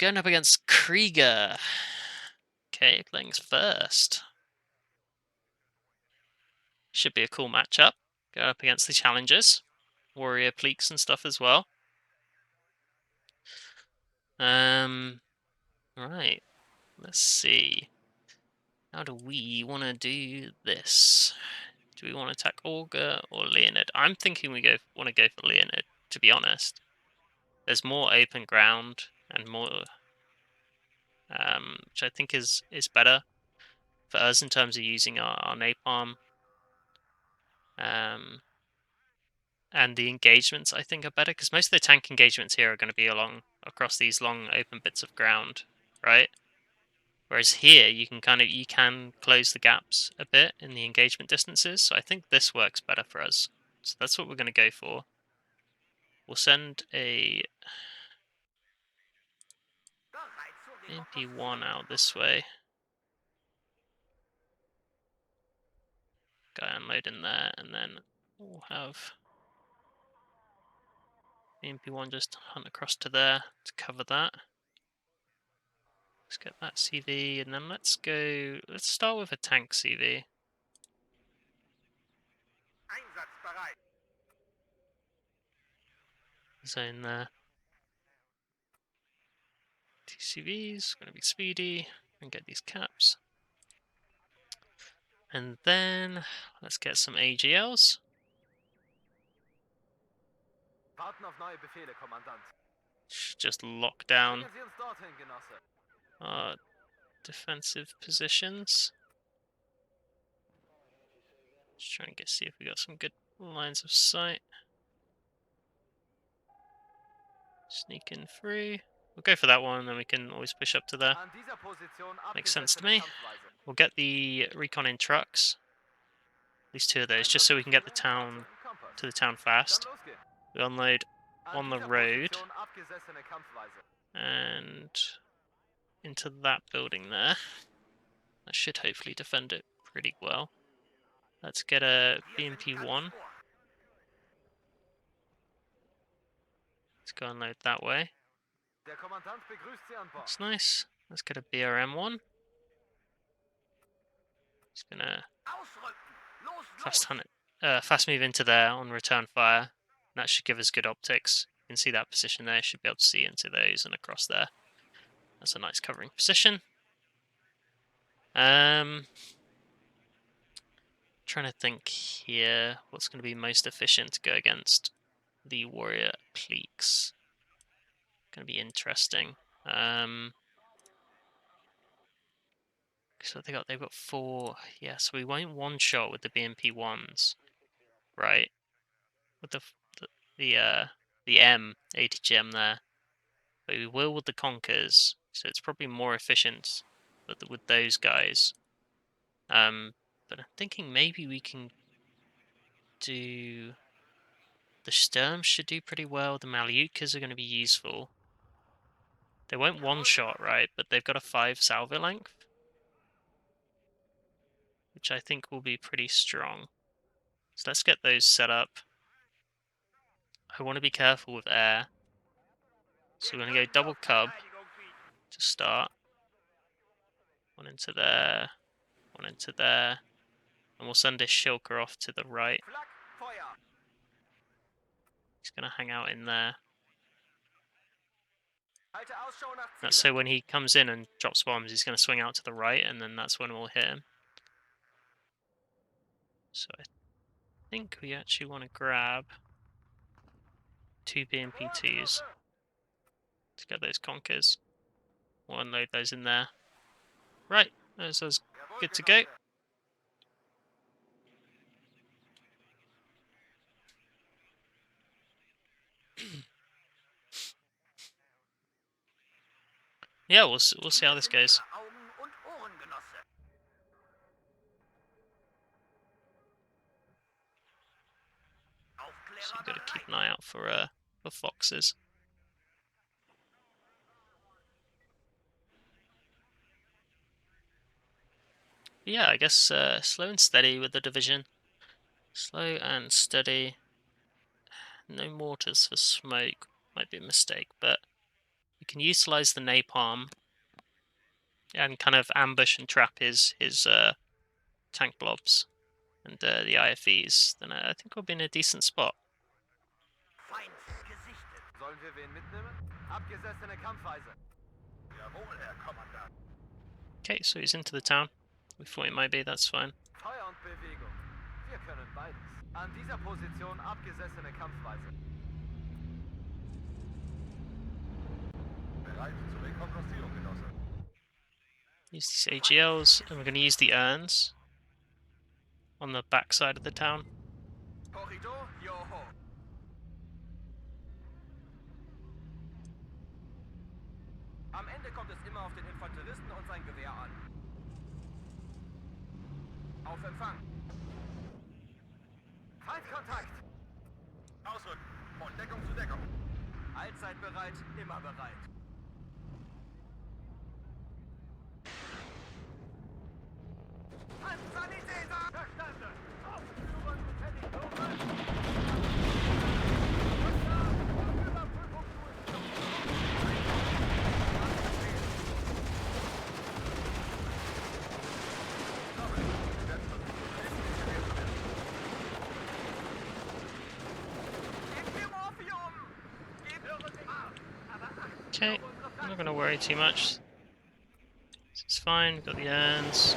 going up against Krieger. Okay, playing first. Should be a cool matchup. Going up against the challengers. Warrior Pleeks and stuff as well. Right. Let's see. How do we want to do this? Do we want to attack Olga or Leonid? I'm thinking we want to go for Leonid, to be honest. There's more open ground and more, which I think is better for us in terms of using our napalm. And the engagements I think are better because most of the tank engagements here are going to be across these long open bits of ground, right? Whereas here you can close the gaps a bit in the engagement distances. So I think this works better for us. So that's what we're going to go for. We'll send a MP1 out this way. Guy unloading there, and then we'll have the MP1 just hunt across to there to cover that. Let's get that CV, and then let's start with a tank CV. Zone there. TCV's going to be speedy and get these caps. And then let's get some AGLs. Just lock down our defensive positions. Just trying to see if we got some good lines of sight. Sneaking through. We'll go for that one, and then we can always push up to there. Makes sense to me. We'll get the recon in trucks. At least 2 of those, just so we can get to the town fast. We unload on the road and into that building there. That should hopefully defend it pretty well. Let's get a BMP-1. Let's go unload that way. That's nice. Let's get a BRM-1. Just gonna fast move into there on return fire. That should give us good optics. You can see that position there. Should be able to see into those and across there. That's a nice covering position. Trying to think here what's going to be most efficient to go against the Warrior Pleeks. Going to be interesting. So they've got 4. Yeah, so we won't one shot with the BMP-1s, right? With the M ATGM there, but we will with the Conkers. So it's probably more efficient with those guys. But I'm thinking maybe we can do... The Sturms should do pretty well. The Malyukas are going to be useful. They won't one-shot, right? But they've got a 5 salvo length, which I think will be pretty strong. So let's get those set up. I want to be careful with air. So we're going to go double cub to start. 1 into there. 1 into there. And we'll send this Shilker off to the right. He's going to hang out in there. That's so when he comes in and drops bombs, he's going to swing out to the right, and then that's when we'll hit him. So I think we actually want to grab 2 BMP2s to get those conkers. We'll unload those in there. Right, those are good to go. Yeah, we'll see how this goes. So you've got to keep an eye out for foxes. But yeah, I guess slow and steady with the division. Slow and steady. No mortars for smoke. Might be a mistake, but You can utilize the napalm and kind of ambush and trap his tank blobs and the IFEs. Then I think we'll be in a decent spot. Feind gesichtet. Sollen wir wen mitnehmen? Abgesessene Kampfweise. Jawohl, Herr Kommandant. Okay, so he's into the town. We thought he might be, that's fine. Feuer und Bewegung. Wir können beides. An dieser Position abgesessene Kampfweise. Bereit zur Rekonstruktion, Genosse. Use these AGLs, and we're going to use the urns on the back side of the town. Korridor, joho. Am Ende kommt es immer auf den Infanteristen und sein Gewehr an. Auf Empfang. Feindkontakt. Ausrücken. Von Deckung zu Deckung. Allzeit bereit, immer bereit. Sanitäter! Verstanden! Aufführen, Lieutenant Okay, I'm not going to worry too much. This is fine, we've got the urns.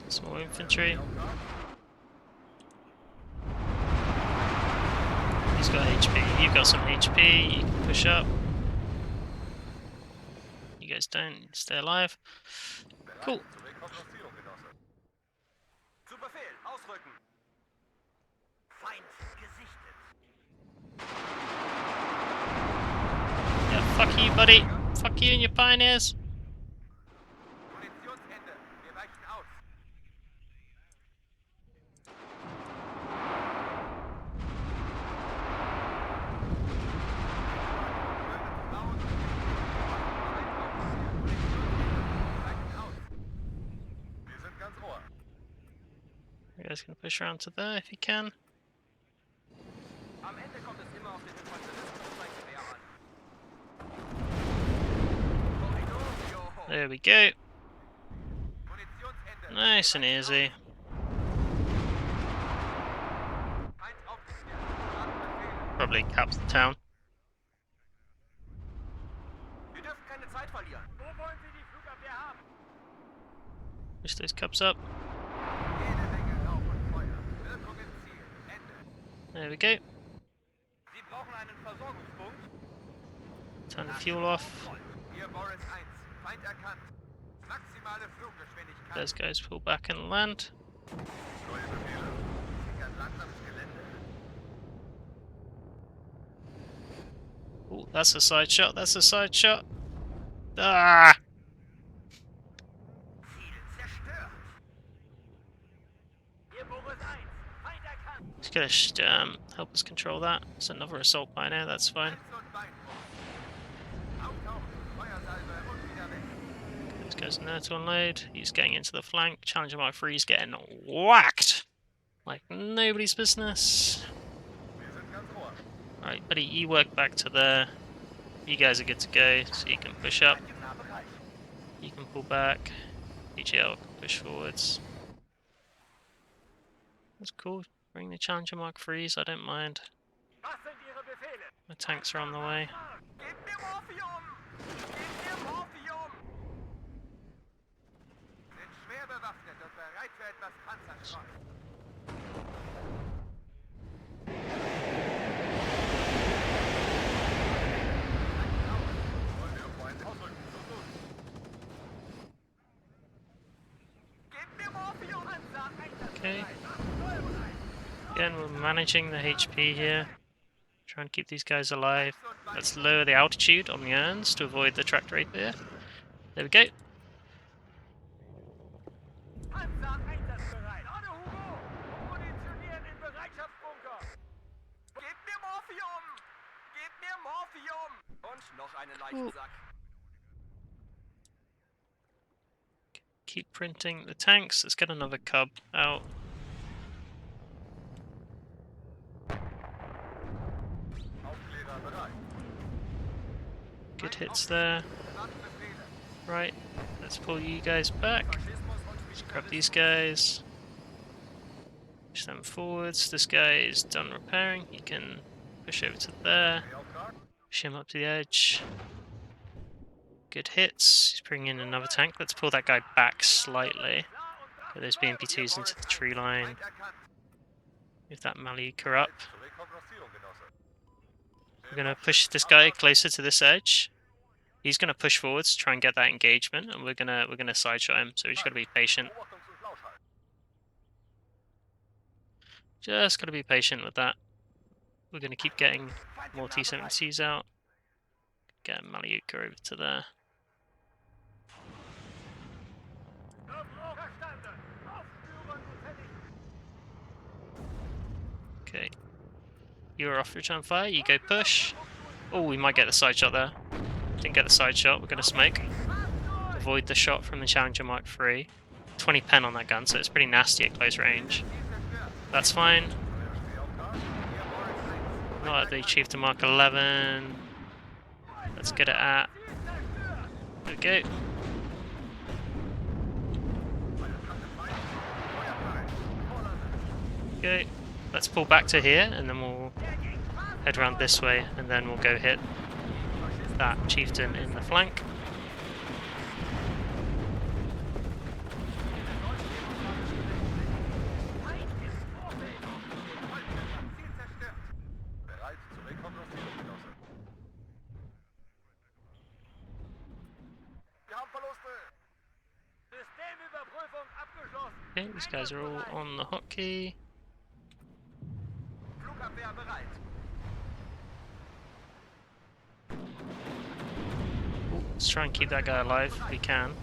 Small infantry. He's got HP, you've got some HP, you can push up. You guys don't, stay alive. Cool. Zu Befehl, ausrücken. Feind gesichtet. Yeah, fuck you, buddy. Fuck you and your pioneers. Munitionsende. Wir weichen aus. Wir sind ganz Ohr. You guys can push around to there if you can. Am Ende kommt es immer auf den Infanteristen und sein Gewehr an. Korridor, joho. There we go. Munitionsende. Nice and easy. Feind aufgestellt. Befehle. Probably caps the town. Wir dürfen keine Zeit verlieren. Wo wollen Sie die Flugabwehr haben? Push those cups up. Jede Menge Rauch und Feuer. Wirkung im Ziel. Ende. There we go. Sie brauchen einen Versorgungspunkt. Turn the fuel off. Hier Boris 1. Feind erkannt. Maximale Fluggeschwindigkeit. Those guys pull back and land. Neue Befehle. Sichern langsames Gelände. Oh, that's a side shot, that's a side shot. Ah! Ziel zerstört. Hier Boris 1. Feind erkannt. He's gonna help us control that. It's another assault pioneer, that's fine. Panzer und Beinbruch. Auftauchen. Feuersalve und wieder weg. Those guys in there to unload. He's getting into the flank. Challenger Mark 3 is getting whacked! Like nobody's business. Wir sind ganz Ohr. Right, buddy, you work back to there. You guys are good to go, so you can push up. Im Nahbereich. You can pull back. EGL can push forwards. That's cool. Bring the Challenger Mark 3s, I don't mind. Was sind Ihre Befehle? My tanks are on the way. Gebt mir Morphium! Gebt mir Morphium! Sind schwer bewaffnet und bereit für etwas Panzerschrott. Wollen wir Freunde ausrücken? Gebt mir Morphium! Okay. Again, we're managing the HP here. Trying to keep these guys alive. Let's lower the altitude on the urns to avoid the tractor rapier. There we go. Und noch einen Cool. Leichensack. Keep printing the tanks. Let's get another cub out. Aufklärer bereit. Good hits there. Right, let's pull you guys back. Let's grab these guys. Push them forwards. This guy is done repairing. He can push over to there. Push him up to the edge. Good hits. He's bringing in another tank. Let's pull that guy back slightly. Get those BMP2s into the tree line. Move that Maluka up. We're going to push this guy closer to this edge. He's going to push forwards to try and get that engagement, and we're gonna sideshot him. So we just got to be patient. Just got to be patient with that. We're going to keep getting more T-70s out. Get Maluka over to there. Okay. You're off return fire. You go push. Oh, we might get the side shot there. Didn't get the side shot. We're going to smoke. Avoid the shot from the Challenger Mark III. 20 pen on that gun, so it's pretty nasty at close range. That's fine. Not at the Chieftain Mark 11. Let's get it at. There we go. Okay. Let's pull back to here, and then we'll head around this way, and then we'll go hit that Chieftain in the flank. Okay, these guys are all on the hotkey. Let's try and keep that guy alive if we can.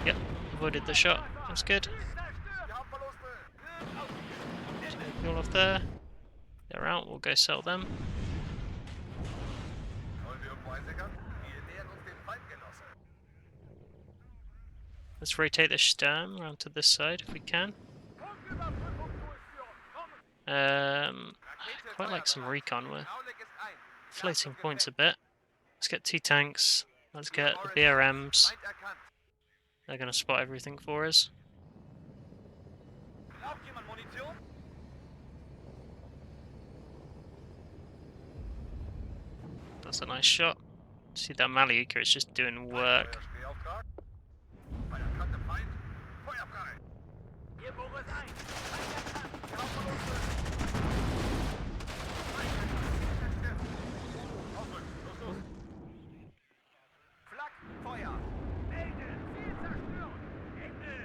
Yep, avoided the shot. That's good. All off there. They're out, we'll go sell them. Let's rotate the Sturm around to this side if we can. I quite like some recon. We're floating points a bit. Let's get 2 tanks. Let's get the BRMs. They're going to spot everything for us. That's a nice shot. See that Maluka is just doing work.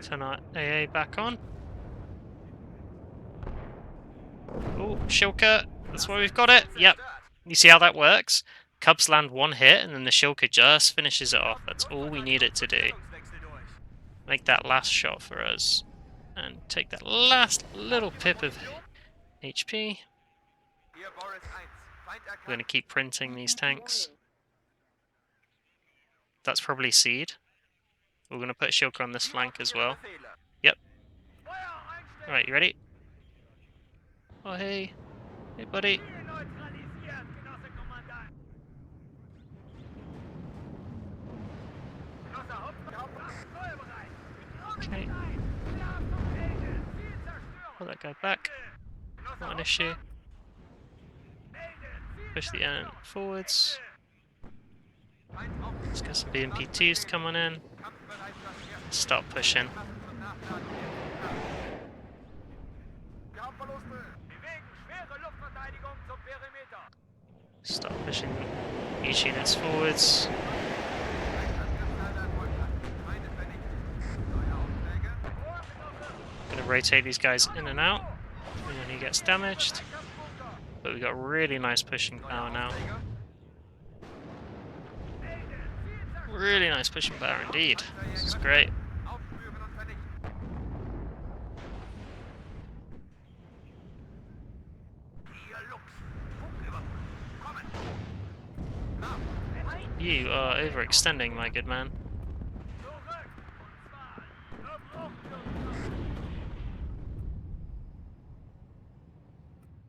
Turn our AA back on. Oh, Shilka. That's why we've got it. Yep. You see how that works? Cubs land 1 hit, and then the Shilka just finishes it off. That's all we need it to do. Make that last shot for us. And take that last little pip of HP. We're going to keep printing these tanks. That's probably Seed. We're going to put Shilka on this flank as well. Yep. Alright, you ready? Oh, hey. Hey, buddy. Okay. Pull that guy back. Not an issue. Push the end forwards. Let's get some BMP2s coming in. Start pushing. Start pushing each units forwards. Gonna rotate these guys in and out when he gets damaged. But we got really nice pushing power now. Really nice pushing power indeed. This is great. You are overextending, my good man.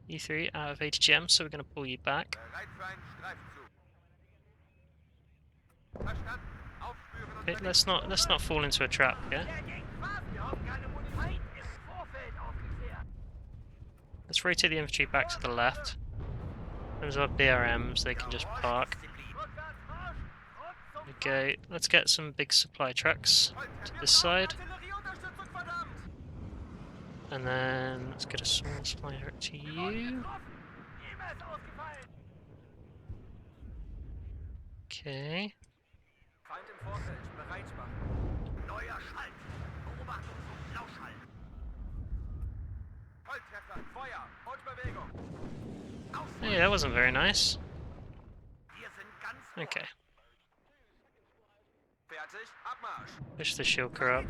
E3 out of 80 gems, so we're going to pull you back. Okay, let's not fall into a trap here. Let's rotate the infantry back to the left. Those are BRMs, they can just park. Okay, let's get some big supply trucks to this side. And then let's get a small supply truck to you. Okay. Hey, that wasn't very nice. Okay. Push the Shilker up.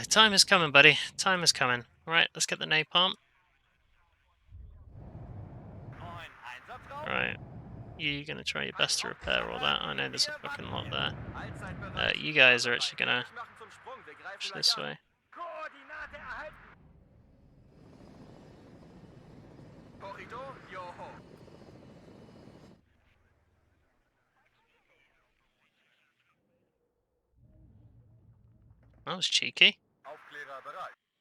Time is coming, buddy. Time is coming. Right, let's get the napalm. Right. You're gonna try your best to repair all that. I know there's a fucking lot there. You guys are actually gonna push this way. That was cheeky.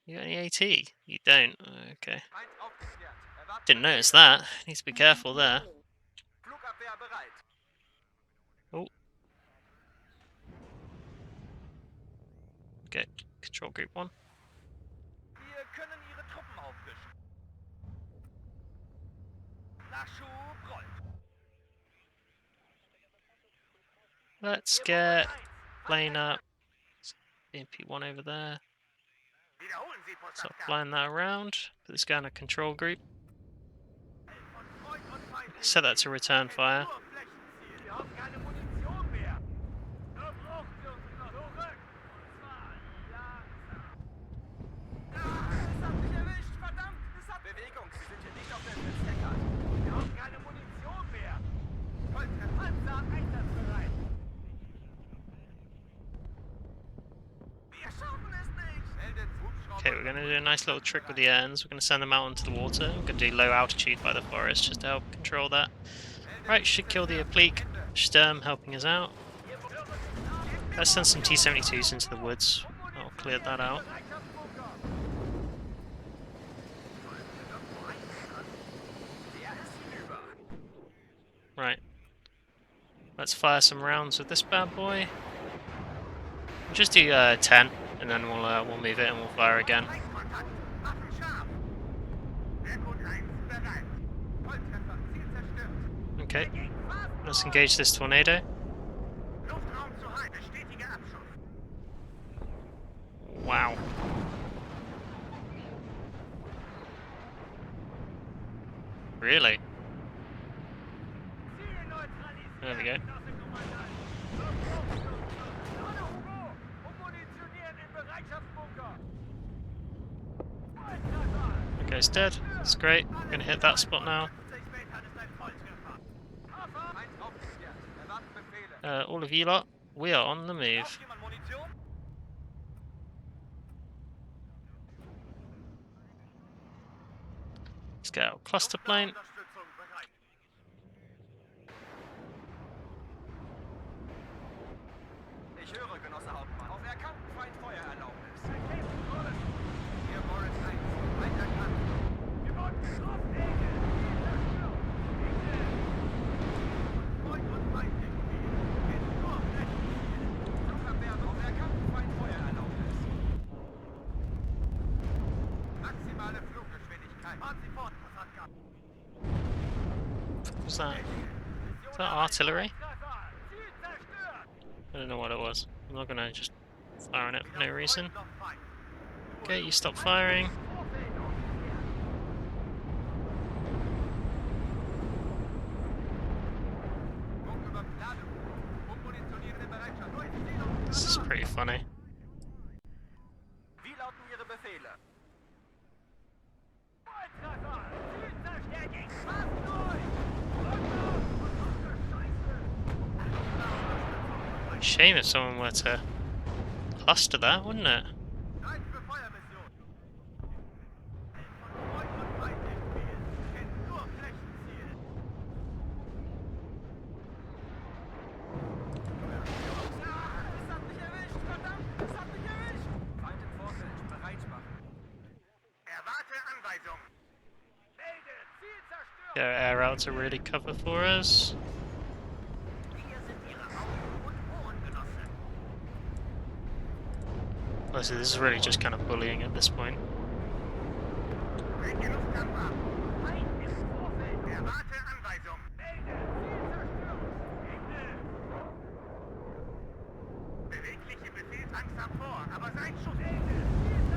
You got any AT? You don't. Okay. Didn't notice that. Need to be careful there. Oh. Okay. Control group 1. Let's get plane up. MP1 over there. Start flying that around. Put this guy in a control group. Set that to return fire. Okay, we're going to do a nice little trick with the ends. We're going to send them out into the water. We're going to do low altitude by the forest just to help control that. Right, should kill the applique. Sturm helping us out. Let's send some T-72s into the woods. I'll clear that out. Right. Let's fire some rounds with this bad boy. We'll just do 10, and then we'll move it and we'll fire again. Okay. Let's engage this tornado. Wow. Really? There we go. Okay, it's dead. It's great. We're going to hit that spot now. All of you lot, we are on the move. Let's get our cluster plane. What's that? Is that artillery? I don't know what it was. I'm not gonna just fire on it for no reason. Okay, you stop firing. This is pretty funny. Wie lauten Ihre Befehle? Volltreffer! Zielverstärkung! Fast durch! Shame if someone were to cluster that, wouldn't it? Zeit für Feuermission! Von Freund und Feind im Spiel. Kennt nur Flächenziel. Es hat mich erwischt! Verdammt! Es hat mich erwischt! Feind im Vorfeld. Bereit machen. Erwarte Anweisung. Melde! Ziel zerstört! Their air out to really cover for us. Hier sind Ihre Augen- und Ohrengenossen. Honestly, this is really just kind of bullying at this point. Welche Luftkammer? Feind im Vorfeld. Erwarte Anweisung. Melde! Zielzerstörung. Ende! Bewegliche Befehlsangst vor, aber sein Schuss.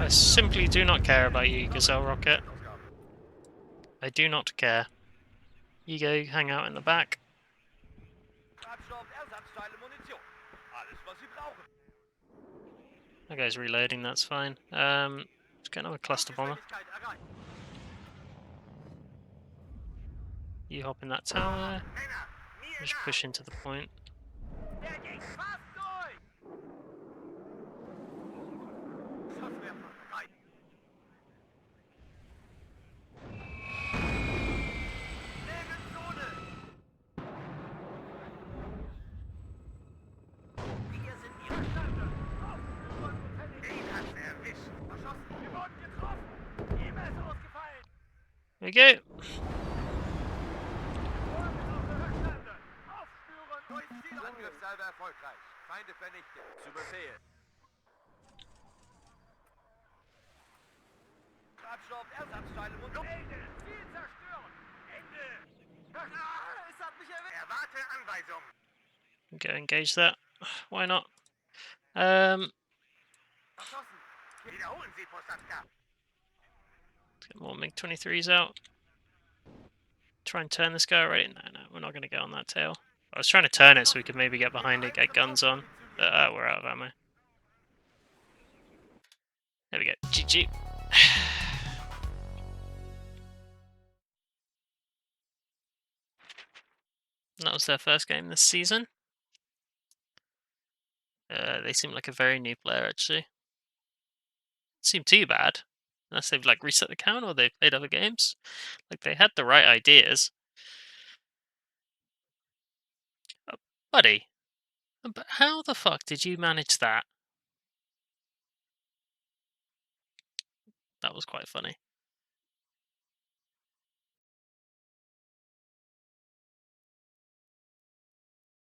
I simply do not care about you, Gazelle Rocket. I do not care. You go hang out in the back. Treibstoff, Ersatzteile, Munition. Alles, was Sie brauchen. That guy's reloading, that's fine. Let's get another cluster bomber. Geschwindigkeit erreicht. You hop in that tower. Männer, mir Just nach. push into the point. Der ging fast durch. Schusswerfer bereit. Nebenzone. Wir sind Ihre Stande. Den hat's erwischt. Verschossen. Wir wurden getroffen. E-Mail ist ausgefallen. There we go. Angriffssalve erfolgreich. Feinde vernichtet. Zu Befehl. Treibstoff, Ersatzteile und Ende. Ziel zerstören. Ende. Es hat mich erwischt. Erwarte Anweisung. Go engage that. Why not? Verschossen. Wiederholen Sie, Posatka. Let's get more MiG-23s out. Try and turn this guy already. No, we're not going to get on that tail. I was trying to turn it so we could maybe get behind it, get guns on. But we're out of ammo. There we go. GG. That was their first game this season. They seem like a very new player, actually. Seem too bad. Unless they've like reset the count or they've played other games. Like they had the right ideas. Buddy, but how the fuck did you manage that? That was quite funny.